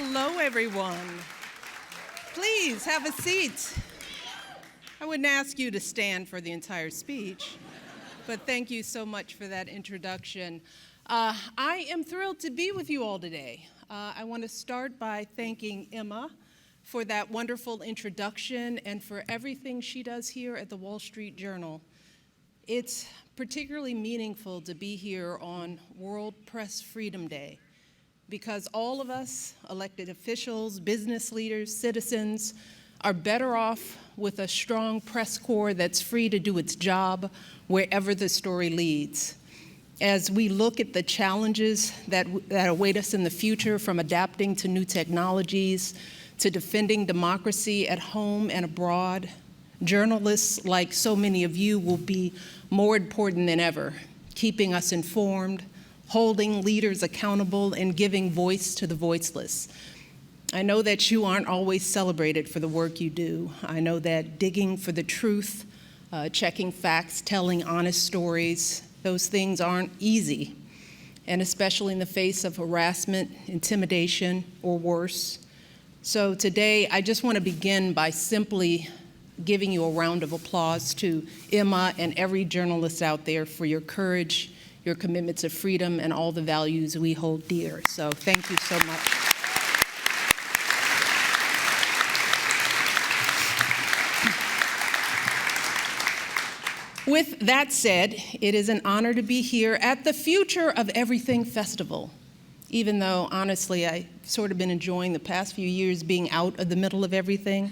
Hello, everyone. Please have a seat. I wouldn't ask you to stand for the entire speech, but thank you so much for that introduction. I am thrilled to be with you all today. I want to start by thanking Emma for that wonderful introduction and for everything she does here at the Wall Street Journal. It's particularly meaningful to be here on World Press Freedom Day, because all of us, elected officials, business leaders, citizens, are better off with a strong press corps that's free to do its job wherever the story leads. As we look at the challenges that await us in the future, from adapting to new technologies to defending democracy at home and abroad, journalists, like so many of you, will be more important than ever, keeping us informed, holding leaders accountable, and giving voice to the voiceless. I know that you aren't always celebrated for the work you do. I know that digging for the truth, checking facts, telling honest stories, those things aren't easy, and especially in the face of harassment, intimidation, or worse. So today, I just want to begin by simply giving you a round of applause to Emma and every journalist out there for your courage, your commitment to freedom, and all the values we hold dear. So thank you so much. With that said, it is an honor to be here at the Future of Everything Festival, even though, honestly, I've sort of been enjoying the past few years being out of the middle of everything,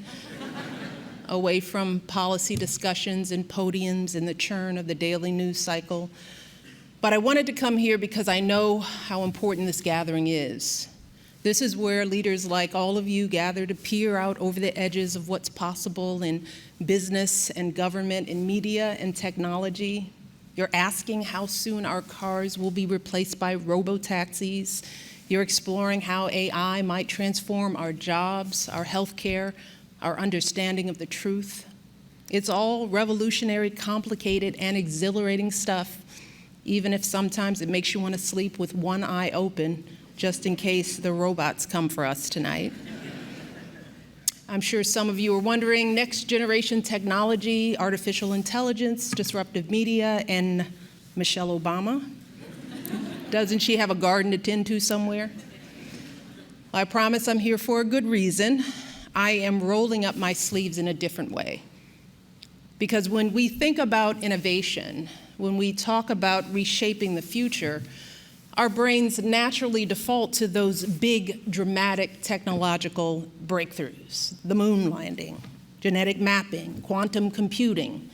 away from policy discussions and podiums and the churn of the daily news cycle. But I wanted to come here because I know how important this gathering is. This is where leaders like all of you gather to peer out over the edges of what's possible in business and government and media and technology. You're asking how soon our cars will be replaced by robo-taxis. You're exploring how AI might transform our jobs, our healthcare, our understanding of the truth. It's all revolutionary, complicated, and exhilarating stuff, even if sometimes it makes you want to sleep with one eye open, just in case the robots come for us tonight. I'm sure some of you are wondering, next generation technology, artificial intelligence, disruptive media, and Michelle Obama. Doesn't she have a garden to tend to somewhere? Well, I promise I'm here for a good reason. I am rolling up my sleeves in a different way. Because when we think about innovation, when we talk about reshaping the future, our brains naturally default to those big, dramatic technological breakthroughs: the moon landing, genetic mapping, quantum computing.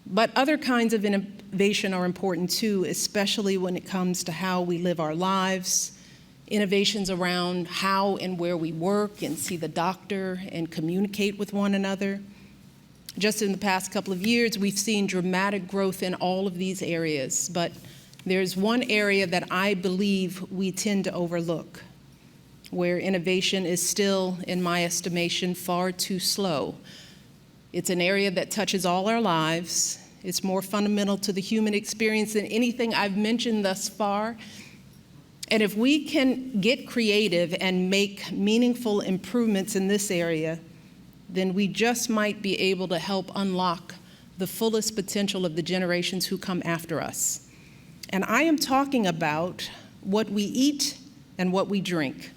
But other kinds of innovation are important too, especially when it comes to how we live our lives, innovations around how and where we work and see the doctor and communicate with one another. Just in the past couple of years, we've seen dramatic growth in all of these areas, but there's one area that I believe we tend to overlook, where innovation is still, in my estimation, far too slow. It's an area that touches all our lives. It's more fundamental to the human experience than anything I've mentioned thus far. And if we can get creative and make meaningful improvements in this area, then we just might be able to help unlock the fullest potential of the generations who come after us. And I am talking about what we eat and what we drink.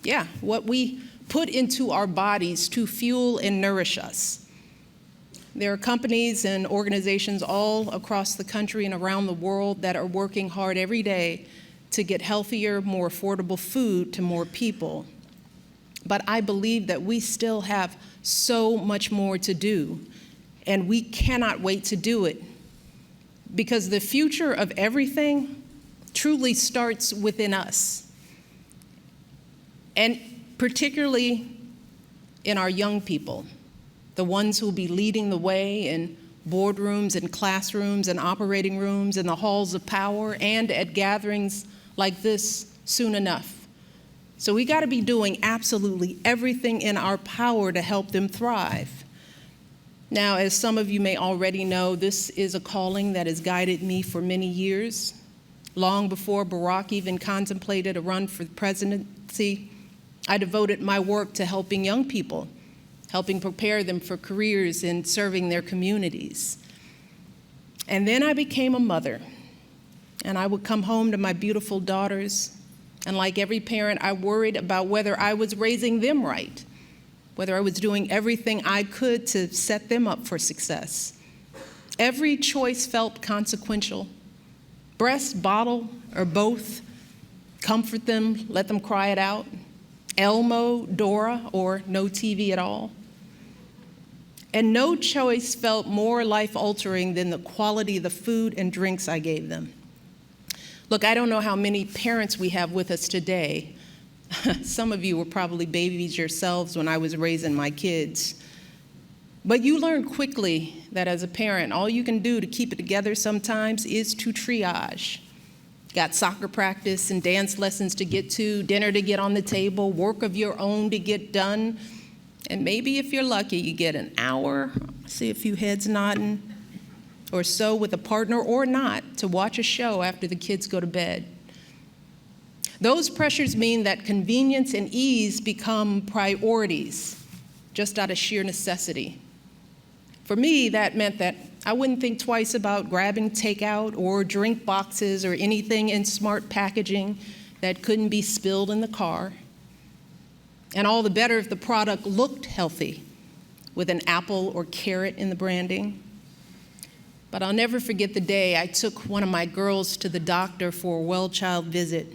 Yeah, what we put into our bodies to fuel and nourish us. There are companies and organizations all across the country and around the world that are working hard every day to get healthier, more affordable food to more people. But I believe that we still have so much more to do, and we cannot wait to do it, because the future of everything truly starts within us, and particularly in our young people, the ones who will be leading the way in boardrooms and classrooms and operating rooms and the halls of power and at gatherings like this soon enough. So we got to be doing absolutely everything in our power to help them thrive. Now, as some of you may already know, this is a calling that has guided me for many years. Long before Barack even contemplated a run for the presidency, I devoted my work to helping young people, helping prepare them for careers in serving their communities. And then I became a mother, and I would come home to my beautiful daughters, and like every parent, I worried about whether I was raising them right, whether I was doing everything I could to set them up for success. Every choice felt consequential. Breast, bottle, or both. Comfort them, let them cry it out. Elmo, Dora, or no TV at all. And no choice felt more life-altering than the quality of the food and drinks I gave them. Look, I don't know how many parents we have with us today. Some of you were probably babies yourselves when I was raising my kids. But you learn quickly that as a parent, all you can do to keep it together sometimes is to triage. Got soccer practice and dance lessons to get to, dinner to get on the table, work of your own to get done. And maybe if you're lucky, you get an hour, I see a few heads nodding, or so with a partner or not, to watch a show after the kids go to bed. Those pressures mean that convenience and ease become priorities, just out of sheer necessity. For me, that meant that I wouldn't think twice about grabbing takeout or drink boxes or anything in smart packaging that couldn't be spilled in the car. And all the better if the product looked healthy, with an apple or carrot in the branding. But I'll never forget the day I took one of my girls to the doctor for a well-child visit,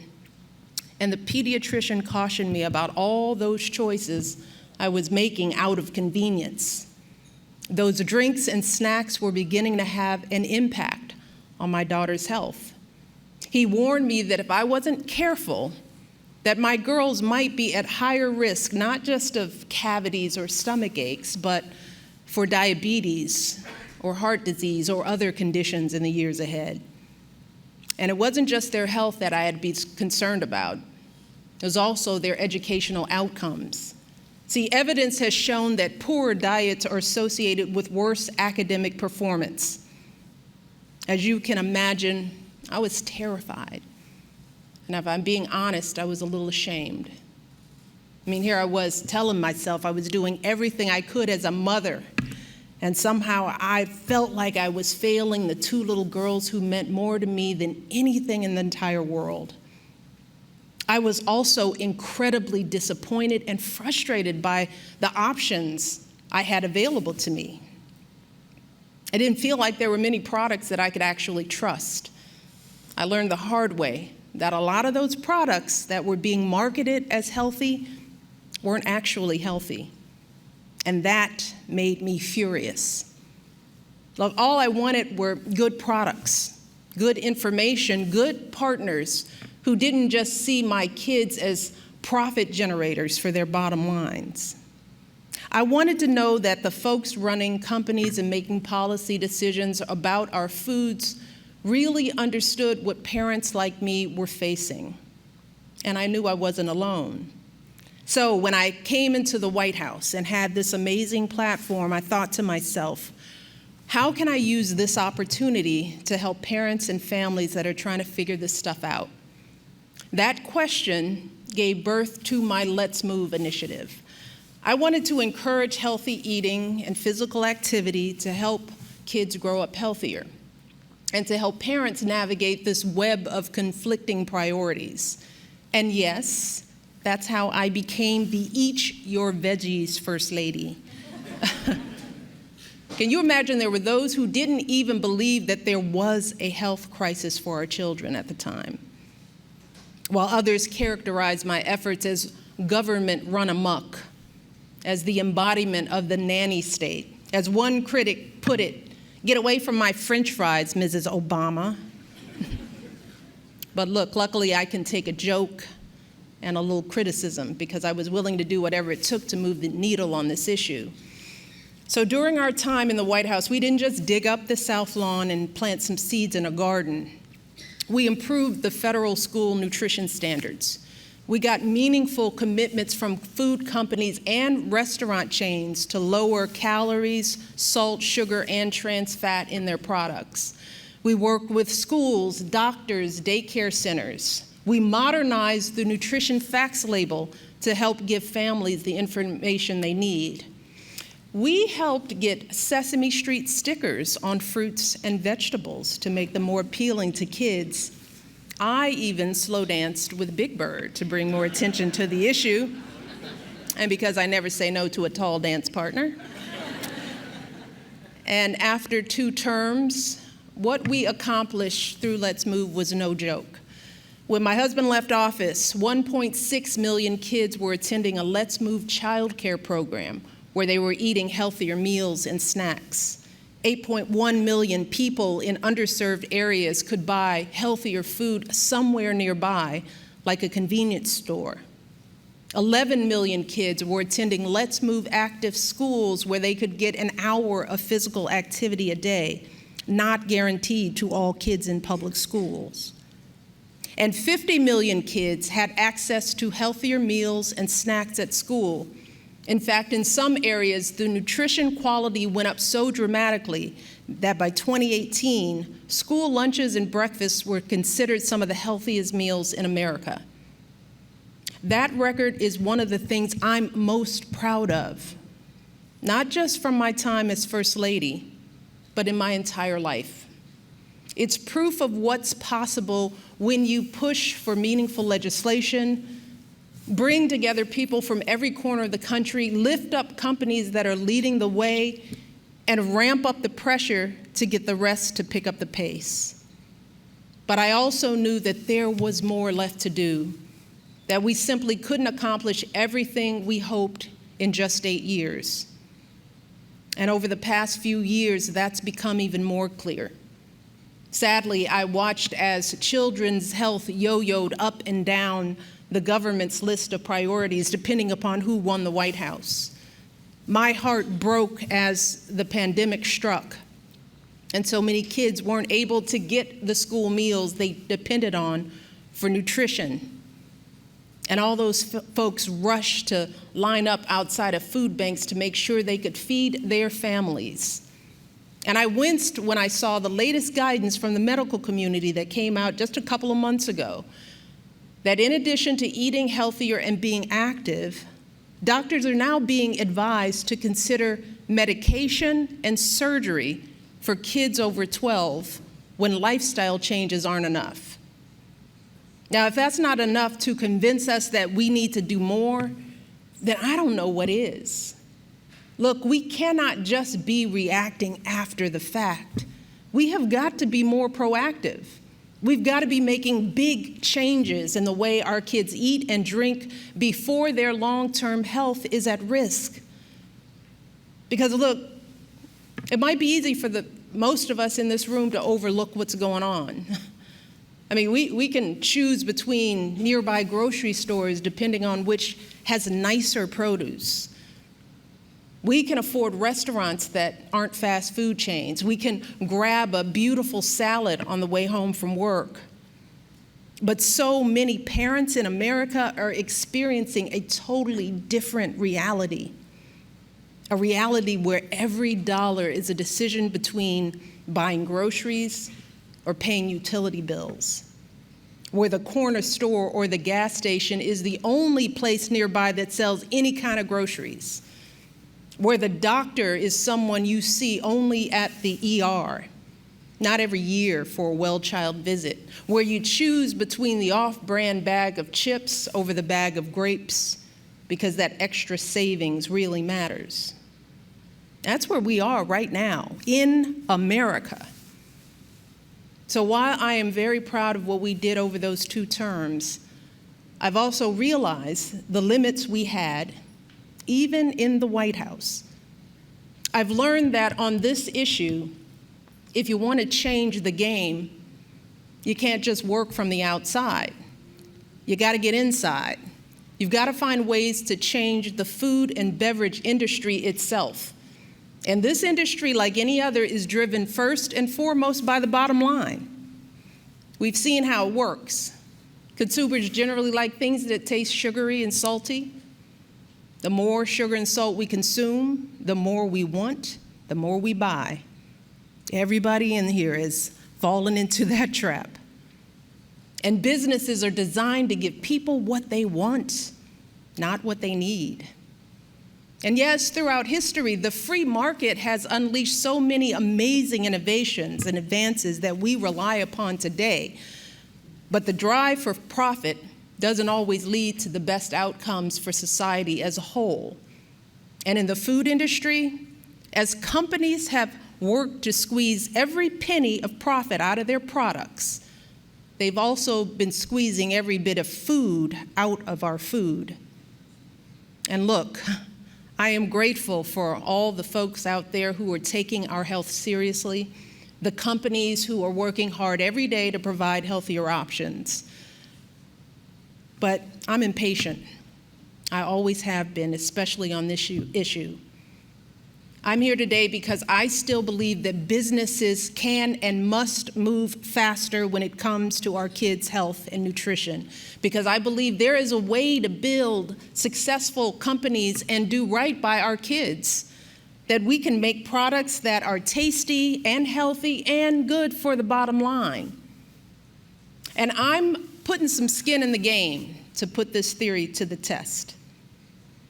and the pediatrician cautioned me about all those choices I was making out of convenience. Those drinks and snacks were beginning to have an impact on my daughter's health. He warned me that if I wasn't careful, that my girls might be at higher risk, not just of cavities or stomach aches, but for diabetes or heart disease or other conditions in the years ahead. And it wasn't just their health that I had to be concerned about. It was also their educational outcomes. See, evidence has shown that poor diets are associated with worse academic performance. As you can imagine, I was terrified. And if I'm being honest, I was a little ashamed. I mean, here I was telling myself I was doing everything I could as a mother, and somehow I felt like I was failing the two little girls who meant more to me than anything in the entire world. I was also incredibly disappointed and frustrated by the options I had available to me. I didn't feel like there were many products that I could actually trust. I learned the hard way that a lot of those products that were being marketed as healthy weren't actually healthy. And that made me furious. Look, all I wanted were good products, good information, good partners who didn't just see my kids as profit generators for their bottom lines. I wanted to know that the folks running companies and making policy decisions about our foods really understood what parents like me were facing. And I knew I wasn't alone. So when I came into the White House and had this amazing platform, I thought to myself, how can I use this opportunity to help parents and families that are trying to figure this stuff out? That question gave birth to my Let's Move initiative. I wanted to encourage healthy eating and physical activity to help kids grow up healthier and to help parents navigate this web of conflicting priorities. And yes, that's how I became the Eat Your Veggies First Lady. Can you imagine there were those who didn't even believe that there was a health crisis for our children at the time, while others characterized my efforts as government run amok, as the embodiment of the nanny state. As one critic put it, "Get away from my French fries, Mrs. Obama." But look, luckily I can take a joke and a little criticism because I was willing to do whatever it took to move the needle on this issue. So during our time in the White House, we didn't just dig up the South Lawn and plant some seeds in a garden. We improved the federal school nutrition standards. We got meaningful commitments from food companies and restaurant chains to lower calories, salt, sugar, and trans fat in their products. We worked with schools, doctors, daycare centers. We modernized the nutrition facts label to help give families the information they need. We helped get Sesame Street stickers on fruits and vegetables to make them more appealing to kids. I even slow danced with Big Bird to bring more attention to the issue, and because I never say no to a tall dance partner. And after 2 terms, what we accomplished through Let's Move was no joke. When my husband left office, 1.6 million kids were attending a Let's Move childcare program where they were eating healthier meals and snacks. 8.1 million people in underserved areas could buy healthier food somewhere nearby, like a convenience store. 11 million kids were attending Let's Move active schools where they could get an hour of physical activity a day, not guaranteed to all kids in public schools. And 50 million kids had access to healthier meals and snacks at school. In fact, in some areas, the nutrition quality went up so dramatically that by 2018, school lunches and breakfasts were considered some of the healthiest meals in America. That record is one of the things I'm most proud of, not just from my time as First Lady, but in my entire life. It's proof of what's possible when you push for meaningful legislation, bring together people from every corner of the country, lift up companies that are leading the way, and ramp up the pressure to get the rest to pick up the pace. But I also knew that there was more left to do, that we simply couldn't accomplish everything we hoped in just 8 years. And over the past few years, that's become even more clear. Sadly, I watched as children's health yo-yoed up and down the government's list of priorities depending upon who won the White House. My heart broke as the pandemic struck, and so many kids weren't able to get the school meals they depended on for nutrition. And all those folks rushed to line up outside of food banks to make sure they could feed their families. And I winced when I saw the latest guidance from the medical community that came out just a couple of months ago, that in addition to eating healthier and being active, doctors are now being advised to consider medication and surgery for kids over 12 when lifestyle changes aren't enough. Now, if that's not enough to convince us that we need to do more, then I don't know what is. Look, we cannot just be reacting after the fact. We have got to be more proactive. We've got to be making big changes in the way our kids eat and drink before their long-term health is at risk. Because look, it might be easy for most of us in this room to overlook what's going on. I mean, we can choose between nearby grocery stores depending on which has nicer produce. We can afford restaurants that aren't fast food chains. We can grab a beautiful salad on the way home from work. But so many parents in America are experiencing a totally different reality, a reality where every dollar is a decision between buying groceries or paying utility bills, where the corner store or the gas station is the only place nearby that sells any kind of groceries, where the doctor is someone you see only at the ER, not every year for a well-child visit, where you choose between the off-brand bag of chips over the bag of grapes because that extra savings really matters. That's where we are right now in America. So while I am very proud of what we did over those 2 terms, I've also realized the limits we had even in the White House. I've learned that on this issue, if you want to change the game, you can't just work from the outside. You got to get inside. You've got to find ways to change the food and beverage industry itself. And this industry, like any other, is driven first and foremost by the bottom line. We've seen how it works. Consumers generally like things that taste sugary and salty. The more sugar and salt we consume, the more we want, the more we buy. Everybody in here has fallen into that trap. And businesses are designed to give people what they want. not what they need. And yes, throughout history, the free market has unleashed so many amazing innovations and advances that we rely upon today. But the drive for profit doesn't always lead to the best outcomes for society as a whole. And in the food industry, as companies have worked to squeeze every penny of profit out of their products, they've also been squeezing every bit of food out of our food. And look, I am grateful for all the folks out there who are taking our health seriously, the companies who are working hard every day to provide healthier options. But I'm impatient. I always have been, especially on this issue. I'm here today because I still believe that businesses can and must move faster when it comes to our kids' health and nutrition, because I believe there is a way to build successful companies and do right by our kids, that we can make products that are tasty and healthy and good for the bottom line. And I'm putting some skin in the game to put this theory to the test.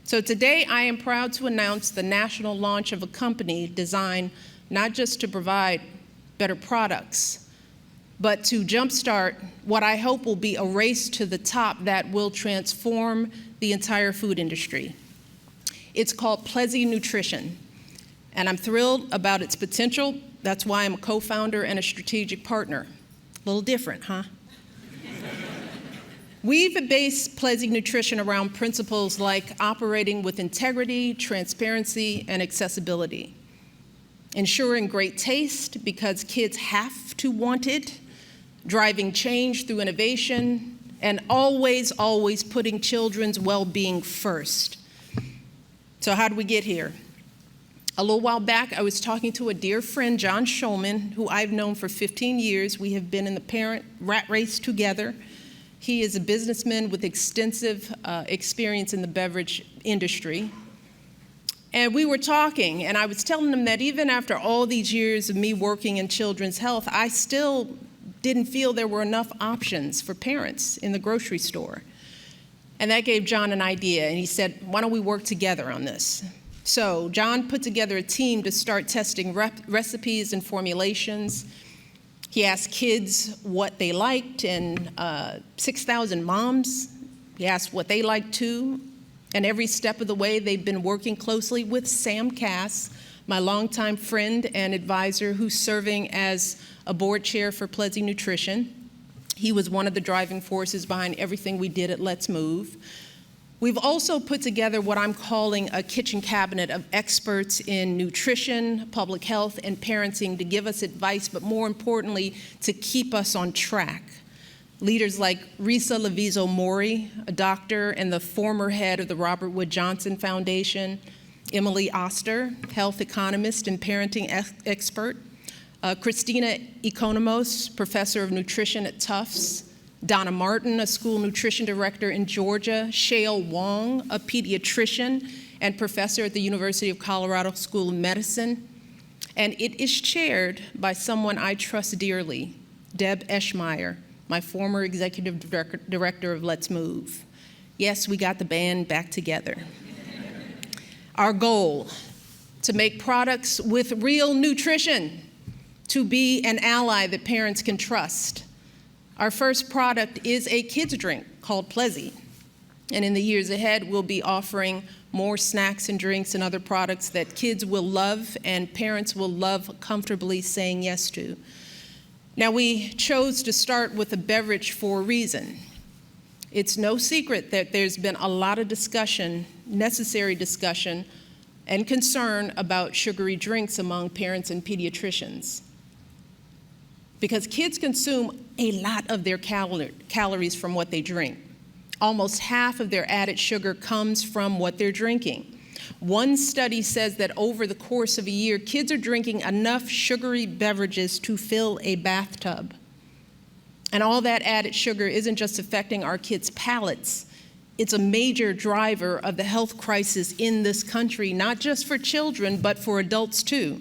So today, I am proud to announce the national launch of a company designed not just to provide better products, but to jumpstart what I hope will be a race to the top that will transform the entire food industry. It's called PLEZi Nutrition, and I'm thrilled about its potential. That's why I'm a co-founder and a strategic partner. A little different, huh? We've based PLEZi Nutrition around principles like operating with integrity, transparency, and accessibility. Ensuring great taste because kids have to want it, driving change through innovation, and always, always putting children's well-being first. So how did we get here? A little while back, I was talking to a dear friend, John Shulman, who I've known for 15 years. We have been in the parent rat race together. He is a businessman with extensive experience in the beverage industry. And we were talking, and I was telling him that even after all these years of me working in children's health, I still didn't feel there were enough options for parents in the grocery store. And that gave John an idea, and he said, why don't we work together on this? So John put together a team to start testing recipes and formulations. He asked kids what they liked, and 6,000 moms, he asked what they liked too. And every step of the way, they've been working closely with Sam Cass, my longtime friend and advisor who's serving as a board chair for PLEZi Nutrition. He was one of the driving forces behind everything we did at Let's Move. We've also put together what I'm calling a kitchen cabinet of experts in nutrition, public health, and parenting to give us advice, but more importantly, to keep us on track. Leaders like Risa Levizo-Mori, a doctor and the former head of the Robert Wood Johnson Foundation, Emily Oster, health economist and parenting expert, Christina Economos, professor of nutrition at Tufts, Donna Martin, a school nutrition director in Georgia, Shale Wong, a pediatrician and professor at the University of Colorado School of Medicine. And it is chaired by someone I trust dearly, Deb Eschmeyer, my former executive director of Let's Move. Yes, we got the band back together. Our goal, to make products with real nutrition, to be an ally that parents can trust. Our first product is a kids drink called PLEZi. And in the years ahead, we'll be offering more snacks and drinks and other products that kids will love and parents will love comfortably saying yes to. Now, we chose to start with a beverage for a reason. It's no secret that there's been a lot of discussion, necessary discussion, and concern about sugary drinks among parents and pediatricians. Because kids consume a lot of their calories from what they drink. Almost half of their added sugar comes from what they're drinking. One study says that over the course of a year, kids are drinking enough sugary beverages to fill a bathtub. And all that added sugar isn't just affecting our kids' palates, it's a major driver of the health crisis in this country, not just for children, but for adults too.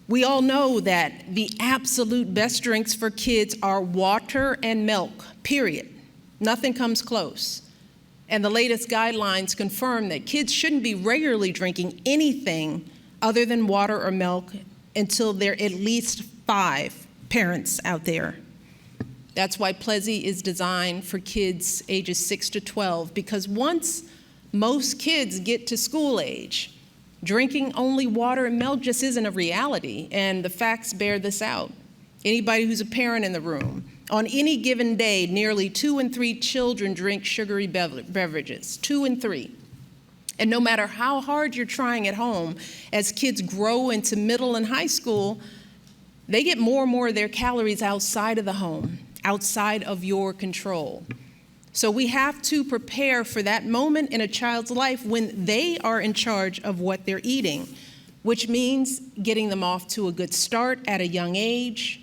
We all know that the absolute best drinks for kids are water and milk, period. Nothing comes close. And the latest guidelines confirm that kids shouldn't be regularly drinking anything other than water or milk until they're at least 5, parents out there. That's why PLEZi is designed for kids ages 6 to 12, because once most kids get to school age, drinking only water and milk just isn't a reality, and the facts bear this out. Anybody who's a parent in the room, on any given day, nearly 2 in 3 children drink sugary beverages, 2 in 3. And no matter how hard you're trying at home, as kids grow into middle and high school, they get more and more of their calories outside of the home, outside of your control. So we have to prepare for that moment in a child's life when they are in charge of what they're eating, which means getting them off to a good start at a young age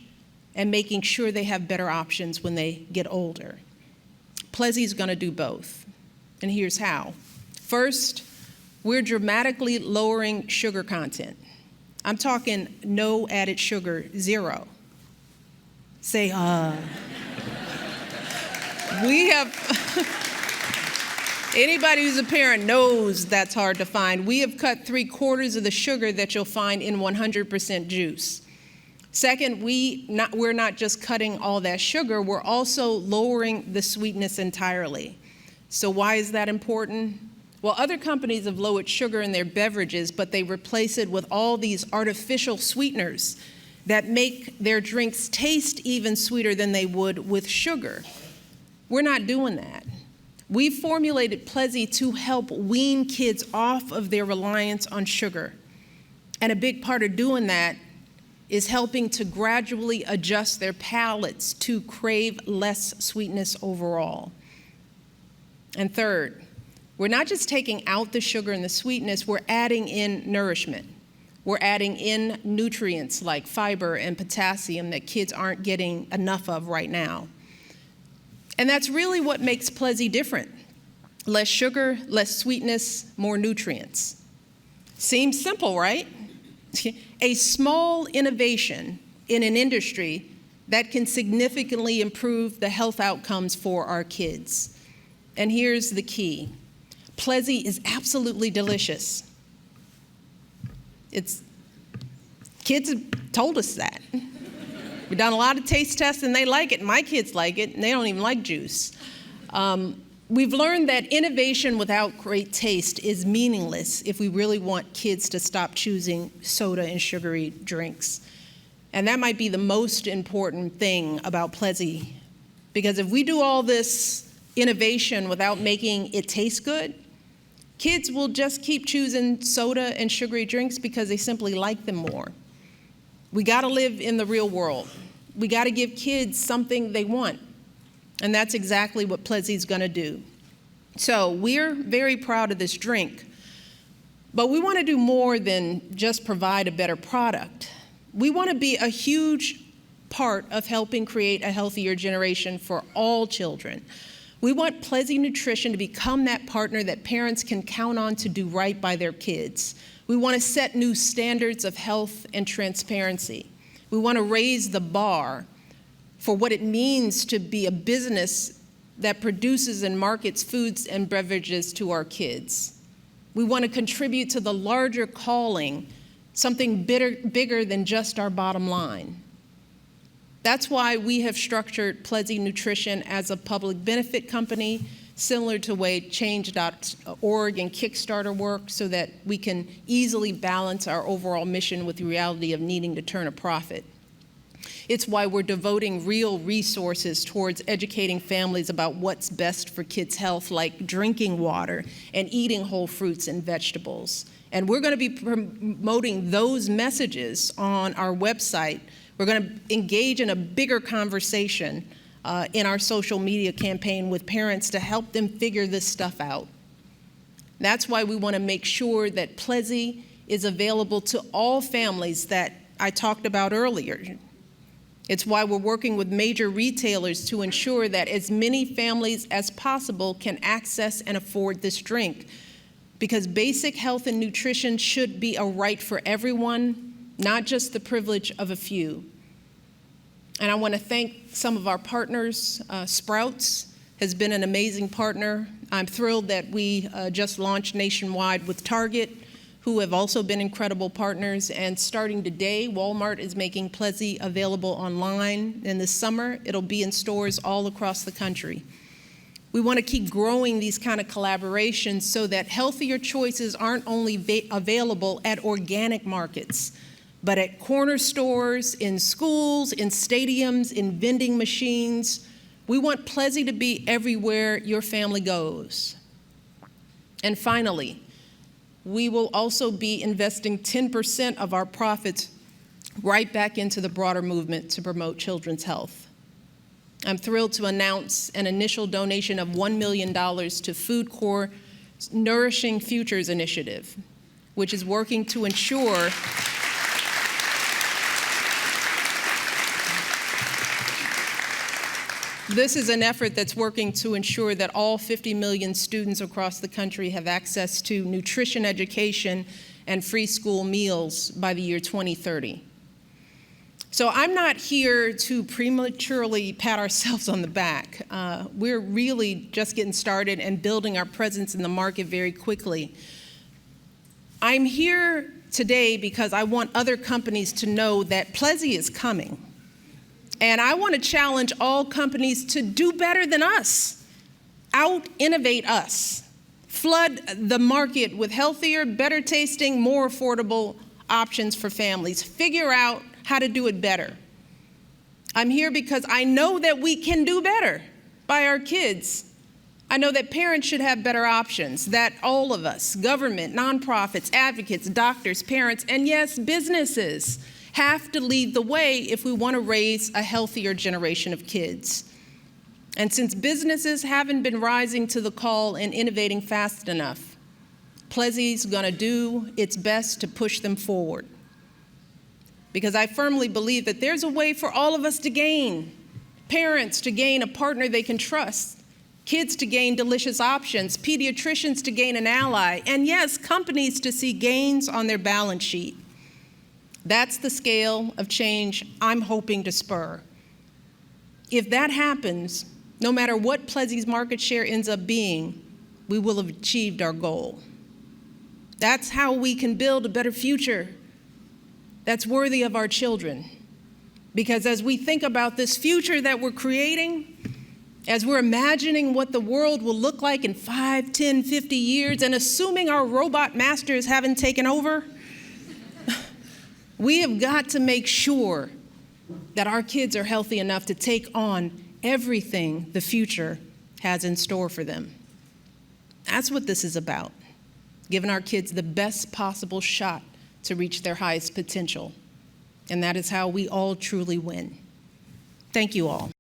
and making sure they have better options when they get older. PLEZi is going to do both, and here's how. First, we're dramatically lowering sugar content. I'm talking no added sugar, 0. Say, We have, anybody who's a parent knows that's hard to find. We have cut 3/4 of the sugar that you'll find in 100% juice. Second, we're not just cutting all that sugar, we're also lowering the sweetness entirely. So why is that important? Well, other companies have lowered sugar in their beverages, but they replace it with all these artificial sweeteners that make their drinks taste even sweeter than they would with sugar. We're not doing that. We've formulated PLEZi to help wean kids off of their reliance on sugar. And a big part of doing that is helping to gradually adjust their palates to crave less sweetness overall. And third, we're not just taking out the sugar and the sweetness, we're adding in nourishment. We're adding in nutrients like fiber and potassium that kids aren't getting enough of right now. And that's really what makes PLEZi different. Less sugar, less sweetness, more nutrients. Seems simple, right? A small innovation in an industry that can significantly improve the health outcomes for our kids. And here's the key. PLEZi is absolutely delicious. Kids have told us that. We've done a lot of taste tests and they like it. My kids like it and they don't even like juice. We've learned that innovation without great taste is meaningless if we really want kids to stop choosing soda and sugary drinks. And that might be the most important thing about PLEZi, because if we do all this innovation without making it taste good, kids will just keep choosing soda and sugary drinks because they simply like them more. We got to live in the real world. We got to give kids something they want. And that's exactly what PLEZi is going to do. So we're very proud of this drink, but we want to do more than just provide a better product. We want to be a huge part of helping create a healthier generation for all children. We want PLEZi Nutrition to become that partner that parents can count on to do right by their kids. We want to set new standards of health and transparency. We want to raise the bar for what it means to be a business that produces and markets foods and beverages to our kids. We want to contribute to the larger calling, something bigger than just our bottom line. That's why we have structured PLEZi Nutrition as a public benefit company, similar to the way Change.org and Kickstarter work, so that we can easily balance our overall mission with the reality of needing to turn a profit. It's why we're devoting real resources towards educating families about what's best for kids' health, like drinking water and eating whole fruits and vegetables. And we're going to be promoting those messages on our website. We're going to engage in a bigger conversation in our social media campaign with parents to help them figure this stuff out. That's why we want to make sure that PLEZi is available to all families that I talked about earlier. It's why we're working with major retailers to ensure that as many families as possible can access and afford this drink, because basic health and nutrition should be a right for everyone, not just the privilege of a few. And I want to thank some of our partners, Sprouts, has been an amazing partner. I'm thrilled that we just launched nationwide with Target, who have also been incredible partners. And starting today, Walmart is making PLEZi available online. And this summer, it'll be in stores all across the country. We want to keep growing these kind of collaborations so that healthier choices aren't only available at organic markets, but at corner stores, in schools, in stadiums, in vending machines. We want PLEZi to be everywhere your family goes. And finally, we will also be investing 10% of our profits right back into the broader movement to promote children's health. I'm thrilled to announce an initial donation of $1 million to Food Corps' Nourishing Futures Initiative, which is working to ensure this is an effort that's working to ensure that all 50 million students across the country have access to nutrition education and free school meals by the year 2030. So I'm not here to prematurely pat ourselves on the back. We're really just getting started and building our presence in the market very quickly. I'm here today because I want other companies to know that PLEZi is coming. And I want to challenge all companies to do better than us, out-innovate us, flood the market with healthier, better tasting, more affordable options for families, figure out how to do it better. I'm here because I know that we can do better by our kids. I know that parents should have better options, that all of us, government, nonprofits, advocates, doctors, parents, and yes, businesses, have to lead the way if we want to raise a healthier generation of kids. And since businesses haven't been rising to the call and innovating fast enough, PLEZi's going to do its best to push them forward. Because I firmly believe that there's a way for all of us to gain. Parents to gain a partner they can trust, kids to gain delicious options, pediatricians to gain an ally, and yes, companies to see gains on their balance sheet. That's the scale of change I'm hoping to spur. If that happens, no matter what PLEZi's market share ends up being, we will have achieved our goal. That's how we can build a better future that's worthy of our children. Because as we think about this future that we're creating, as we're imagining what the world will look like in 5, 10, 50 years, and assuming our robot masters haven't taken over, we have got to make sure that our kids are healthy enough to take on everything the future has in store for them. That's what this is about, giving our kids the best possible shot to reach their highest potential. And that is how we all truly win. Thank you all.